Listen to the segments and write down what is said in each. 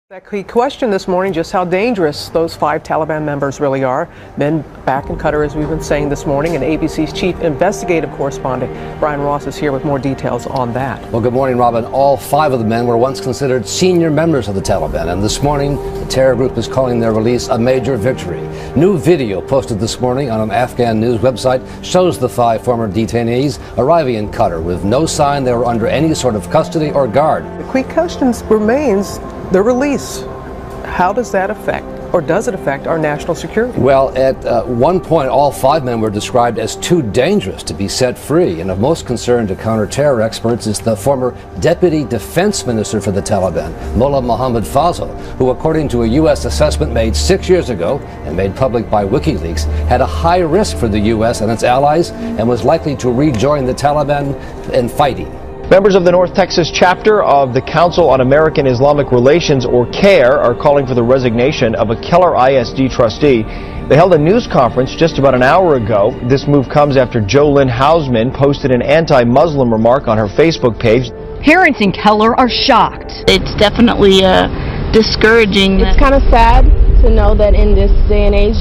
That key question this morning, just how dangerous those 5 Taliban members really are. Men back in Qatar, as we've been saying this morning, and ABC's chief investigative correspondent, Brian Ross, is here with more details on that. Well, good morning, Robin. All 5 of the men were once considered senior members of the Taliban, and this morning, the terror group is calling their release a major victory. New video posted this morning on an Afghan news website shows the 5 former detainees arriving in Qatar with no sign they were under any sort of custody or guard. The key question remains the release. How does that affect, or does it affect, our national security? Well, at one point, all 5 men were described as too dangerous to be set free. And of most concern to counter-terror experts is the former Deputy Defense Minister for the Taliban, Mullah Mohammad Fazl, who, according to a U.S. assessment made 6 years ago and made public by WikiLeaks, had a high risk for the U.S. and its allies and was likely to rejoin the Taliban in fighting. Members of the North Texas chapter of the Council on American Islamic Relations, or CAIR, are calling for the resignation of a Keller ISD trustee. They held a news conference just about an hour ago. This move comes after JoLynn Hausman posted an anti-Muslim remark on her Facebook page. Parents in Keller are shocked. It's definitely discouraging. It's kind of sad to know that in this day and age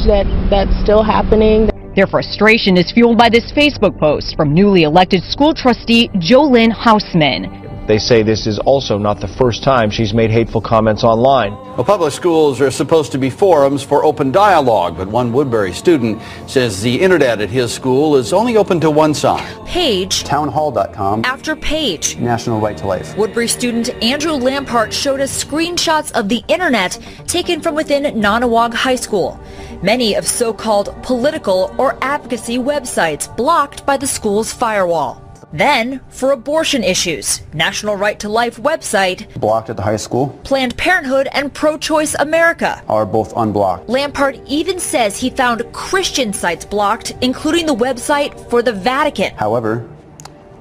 that's still happening. Their frustration is fueled by this Facebook post from newly elected school trustee JoLynn Hausman. They say this is also not the first time she's made hateful comments online. Well, public schools are supposed to be forums for open dialogue, but one Woodbury student says the internet at his school is only open to one side. Page. Townhall.com. After page. National Right to Life. Woodbury student Andrew Lampart showed us screenshots of the internet taken from within Nonawag High School. Many of so-called political or advocacy websites blocked by the school's firewall. Then, for abortion issues, National Right to Life website, blocked at the high school. Planned Parenthood and Pro-Choice America are both unblocked. Lampart even says he found Christian sites blocked, including the website for the Vatican. However,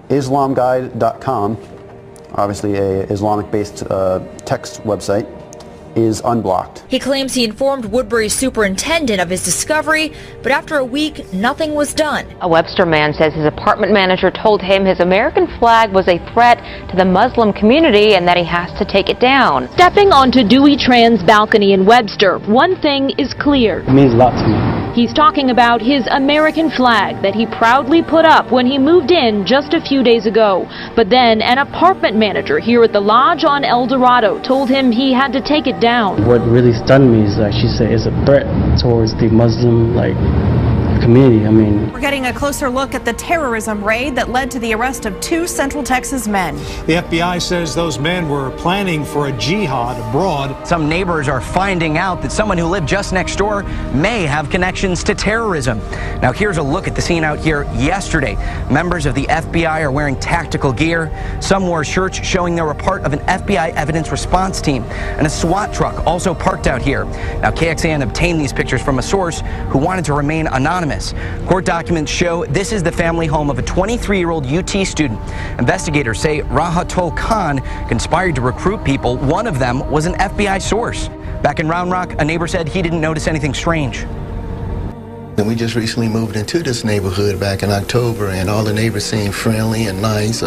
Islamguide.com, obviously a Islamic-based text website, is unblocked. He claims he informed Woodbury's superintendent of his discovery, but after a week, nothing was done. A Webster man says his apartment manager told him his American flag was a threat to the Muslim community and that he has to take it down. Stepping onto Dewey Tran's balcony in Webster, one thing is clear. It means a lot to me. He's talking about his American flag that he proudly put up when he moved in just a few days ago. But then an apartment manager here at the lodge on El Dorado told him he had to take it down. What really stunned me is that she said it's a threat towards the Muslim community. We're getting a closer look at the terrorism raid that led to the arrest of 2 Central Texas men. The FBI says those men were planning for a jihad abroad. Some neighbors are finding out that someone who lived just next door may have connections to terrorism. Now here's a look at the scene out here yesterday. Members of the FBI are wearing tactical gear. Some wore shirts showing they were part of an FBI evidence response team. And a SWAT truck also parked out here. Now KXAN obtained these pictures from a source who wanted to remain anonymous. Court documents show this is the family home of a 23-year-old UT student. Investigators say Rahatul Khan conspired to recruit people. One of them was an FBI source. Back in Round Rock, a neighbor said he didn't notice anything strange. And we just recently moved into this neighborhood back in October, and all the neighbors seemed friendly and nice.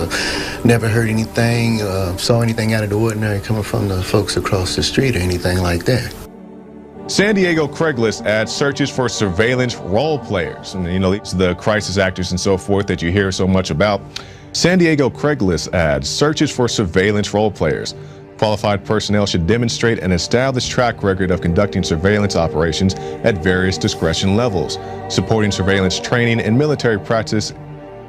Never heard anything, saw anything out of the ordinary coming from the folks across the street or anything like that. San Diego Craigslist ads searches for surveillance role players. And, it's the crisis actors and so forth that you hear so much about. San Diego Craigslist ads searches for surveillance role players. Qualified personnel should demonstrate an established track record of conducting surveillance operations at various discretion levels, supporting surveillance training and military practice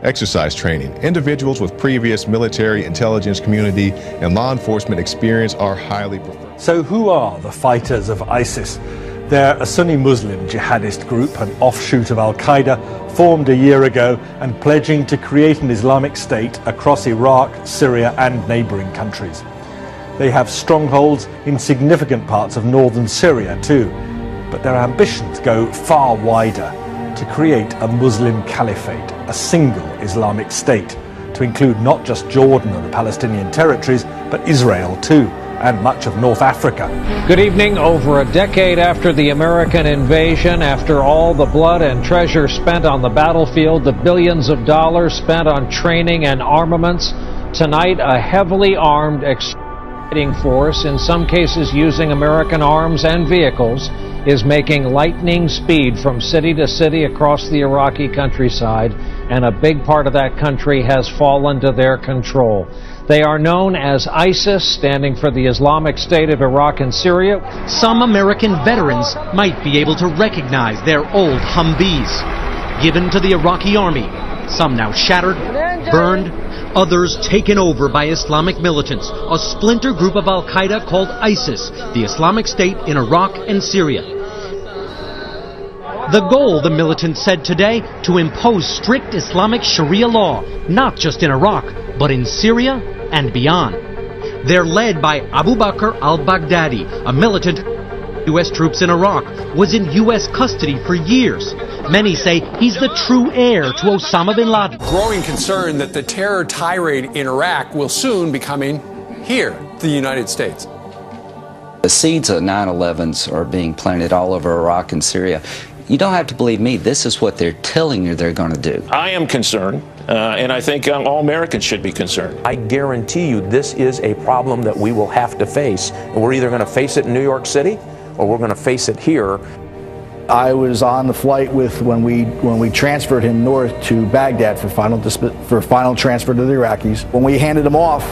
exercise training. Individuals with previous military, intelligence, community, and law enforcement experience are highly preferred. So who are the fighters of ISIS? They're a Sunni Muslim jihadist group, an offshoot of Al-Qaeda, formed a year ago and pledging to create an Islamic State across Iraq, Syria, and neighboring countries. They have strongholds in significant parts of northern Syria too, but their ambitions go far wider, to create a Muslim caliphate, a single Islamic state, to include not just Jordan and the Palestinian territories, but Israel too, and much of North Africa. Good evening. Over a decade after the American invasion, after all the blood and treasure spent on the battlefield, the billions of dollars spent on training and armaments, tonight a heavily armed fighting force, in some cases using American arms and vehicles, is making lightning speed from city to city across the Iraqi countryside, and a big part of that country has fallen to their control. They are known as ISIS, standing for the Islamic State of Iraq and Syria. Some American veterans might be able to recognize their old Humvees, given to the Iraqi army. Some now shattered, burned, others taken over by Islamic militants, a splinter group of Al-Qaeda called ISIS, the Islamic State in Iraq and Syria. The goal, the militants said today, to impose strict Islamic Sharia law, not just in Iraq, but in Syria and beyond. They're led by Abu Bakr al-Baghdadi, a militant. U.S. troops in Iraq, was in U.S. custody for years. Many say he's the true heir to Osama bin Laden. Growing concern that the terror tirade in Iraq will soon be coming here to the United States. The seeds of 9/11s are being planted all over Iraq and Syria. You don't have to believe me. This is what they're telling you they're going to do. I am concerned, and I think all Americans should be concerned. I guarantee you this is a problem that we will have to face. And we're either going to face it in New York City or we're going to face it here. I was on the flight with when we transferred him north to Baghdad for final transfer to the Iraqis. When we handed him off,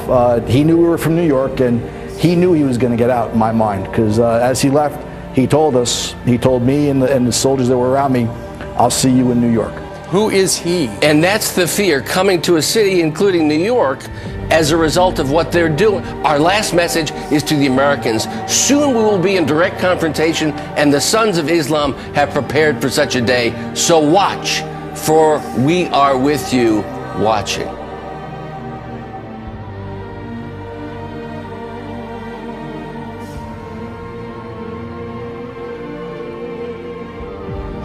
he knew we were from New York, and he knew he was going to get out, in my mind, because as he left, he told me and the soldiers that were around me, "I'll see you in New York." Who is he? And that's the fear coming to a city, including New York, as a result of what they're doing. Our last message is to the Americans. Soon we will be in direct confrontation, and the Sons of Islam have prepared for such a day. So watch, for we are with you watching.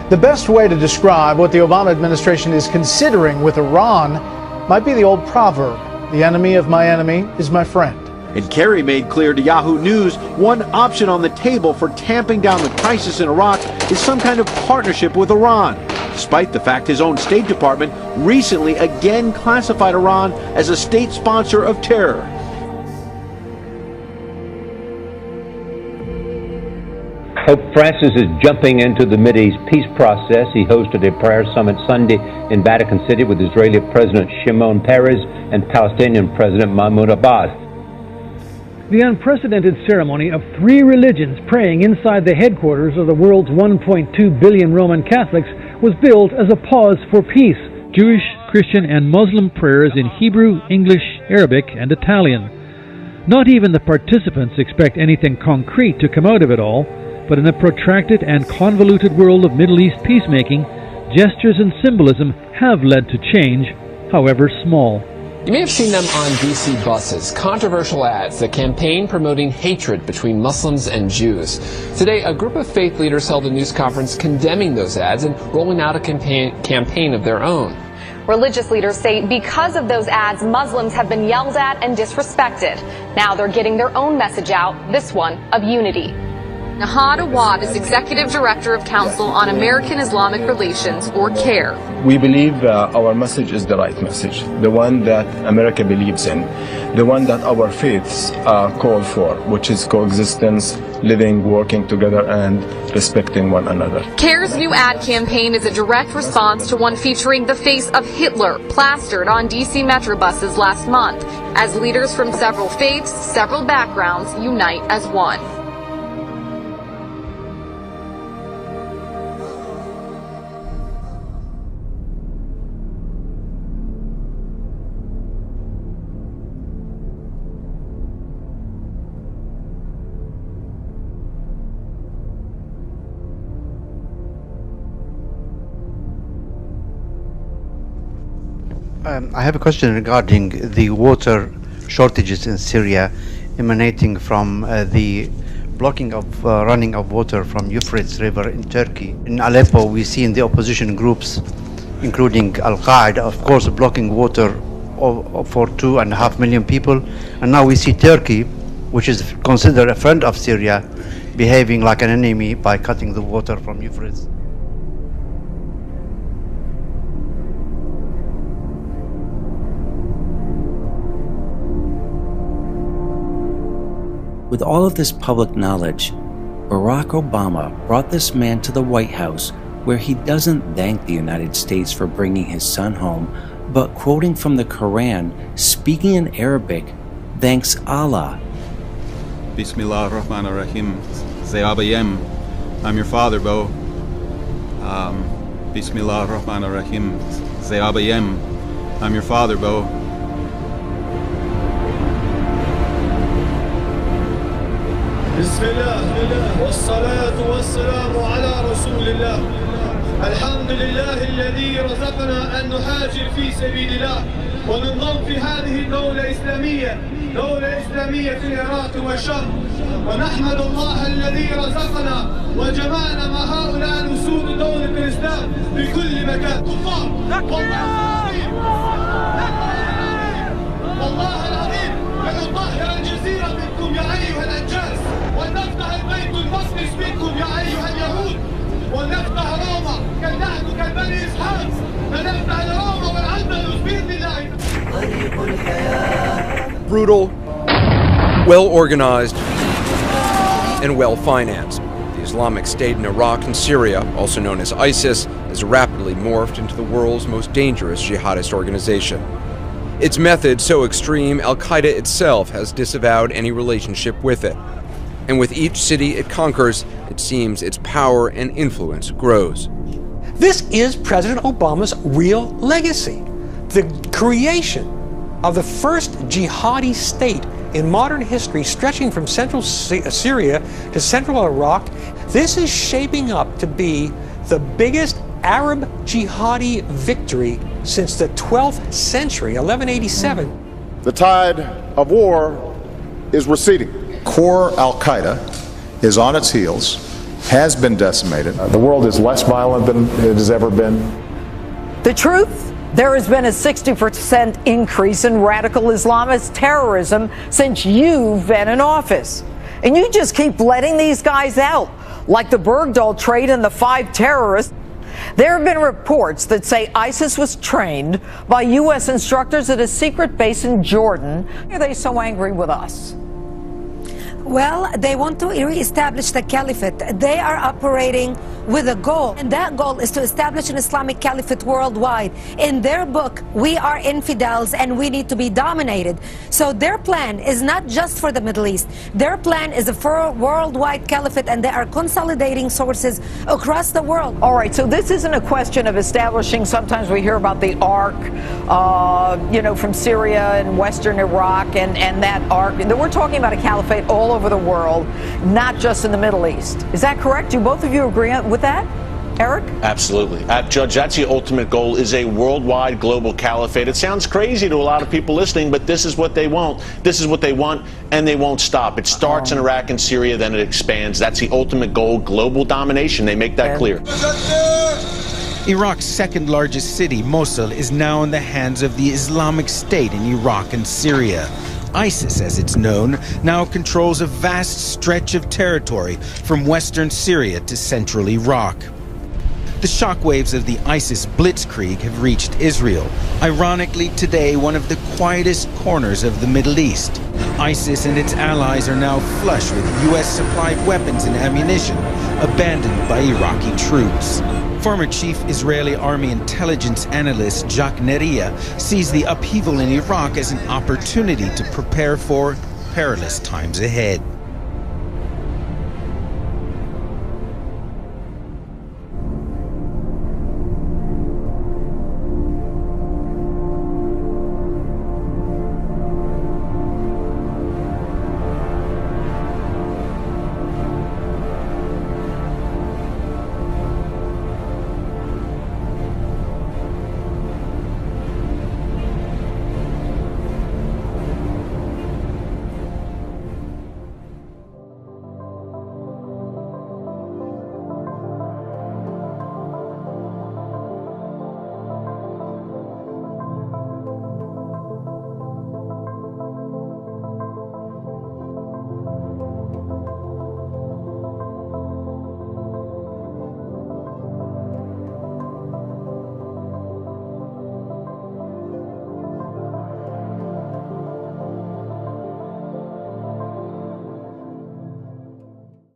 The best way to describe what the Obama administration is considering with Iran might be the old proverb, "The enemy of my enemy is my friend." And Kerry made clear to Yahoo News one option on the table for tamping down the crisis in Iraq is some kind of partnership with Iran, despite the fact his own State Department recently again classified Iran as a state sponsor of terror. Pope Francis is jumping into the Mideast peace process. He hosted a prayer summit Sunday in Vatican City with Israeli President Shimon Peres and Palestinian President Mahmoud Abbas. The unprecedented ceremony of 3 religions praying inside the headquarters of the world's 1.2 billion Roman Catholics was billed as a pause for peace. Jewish, Christian, and Muslim prayers in Hebrew, English, Arabic, and Italian. Not even the participants expect anything concrete to come out of it all. But in a protracted and convoluted world of Middle East peacemaking, gestures and symbolism have led to change, however small. You may have seen them on DC buses, controversial ads that campaign promoting hatred between Muslims and Jews. Today, a group of faith leaders held a news conference condemning those ads and rolling out a campaign of their own. Religious leaders say because of those ads, Muslims have been yelled at and disrespected. Now they're getting their own message out, this one of unity. Nahad Awad is Executive Director of Council on American Islamic Relations, or CARE. We believe our message is the right message, the one that America believes in, the one that our faiths call for, which is coexistence, living, working together, and respecting one another. CARE's new ad campaign is a direct response to one featuring the face of Hitler plastered on DC Metro buses last month, as leaders from several faiths, several backgrounds unite as one. I have a question regarding the water shortages in Syria emanating from the blocking of running of water from Euphrates River in Turkey. In Aleppo, we see in the opposition groups, including Al-Qaeda, of course, blocking water for 2.5 million people. And now we see Turkey, which is considered a friend of Syria, behaving like an enemy by cutting the water from Euphrates. With all of this public knowledge, Barack Obama brought this man to the White House, where he doesn't thank the United States for bringing his son home, but quoting from the Quran, speaking in Arabic, thanks Allah. Bismillah ar-Rahman ar-Rahim. Zayabayem. I'm your father, Bo. Bismillah ar-Rahman ar-Rahim. Zayabayem. I'm your father, Bo. Bismillah. Wassalatu wassalamu ala Rasulillah. الحمد لله الذي رزقنا أن نهاجر في سبيل الله وننضم في هذه الدولة الإسلامية في العراق والشام ونحمد الله الذي رزقنا وجمعنا مع هؤلاء نسود دولة الإسلام في كل مكان. والله العظيم لنطهر الجزيرة منكم يا أيها الأنجاز ونفتح البيت المقدس منكم يا أيها اليهود ونفتح روما كالنهد كالبني إسحاق فنفتح روما والأندلس بإذن الله. Brutal, well organized, and well financed. The Islamic State in Iraq and Syria, also known as ISIS, has rapidly morphed into the world's most dangerous jihadist organization. Its methods so extreme, Al-Qaeda itself has disavowed any relationship with it. And with each city it conquers, it seems its power and influence grows. This is President Obama's real legacy. The creation of the first jihadi state in modern history, stretching from central Syria to central Iraq. This is shaping up to be the biggest Arab jihadi victory since the 12th century, 1187. The tide of war is receding. Core Al-Qaeda is on its heels, has been decimated. The world is less violent than it has ever been. The truth? There has been a 60% increase in radical Islamist terrorism since you've been in office. And you just keep letting these guys out, like the Bergdahl trait and the 5 terrorists. There have been reports that say ISIS was trained by U.S. instructors at a secret base in Jordan. Why are they so angry with us? Well, they want to re-establish the caliphate. They are operating with a goal, and that goal is to establish an Islamic caliphate worldwide. In their book, we are infidels and we need to be dominated. So their plan is not just for the Middle East. Their plan is for a worldwide caliphate, and they are consolidating sources across the world. All right, so this isn't a question of establishing, sometimes we hear about the ark, from Syria and Western Iraq and that ark. We're talking about a caliphate all over the world, not just in the Middle East. Is that correct? Do both of you agree with that? Eric? Absolutely. Judge, that's the ultimate goal, is a worldwide global caliphate. It sounds crazy to a lot of people listening, but this is what they want. This is what they want, and they won't stop. It starts in Iraq and Syria, then it expands. That's the ultimate goal, global domination. They make that clear. Iraq's second largest city, Mosul, is now in the hands of the Islamic State in Iraq and Syria. ISIS, as it's known, now controls a vast stretch of territory from western Syria to central Iraq. The shockwaves of the ISIS blitzkrieg have reached Israel, ironically today one of the quietest corners of the Middle East. ISIS and its allies are now flush with U.S.-supplied weapons and ammunition, abandoned by Iraqi troops. Former Chief Israeli Army Intelligence Analyst Jacques Neria sees the upheaval in Iraq as an opportunity to prepare for perilous times ahead.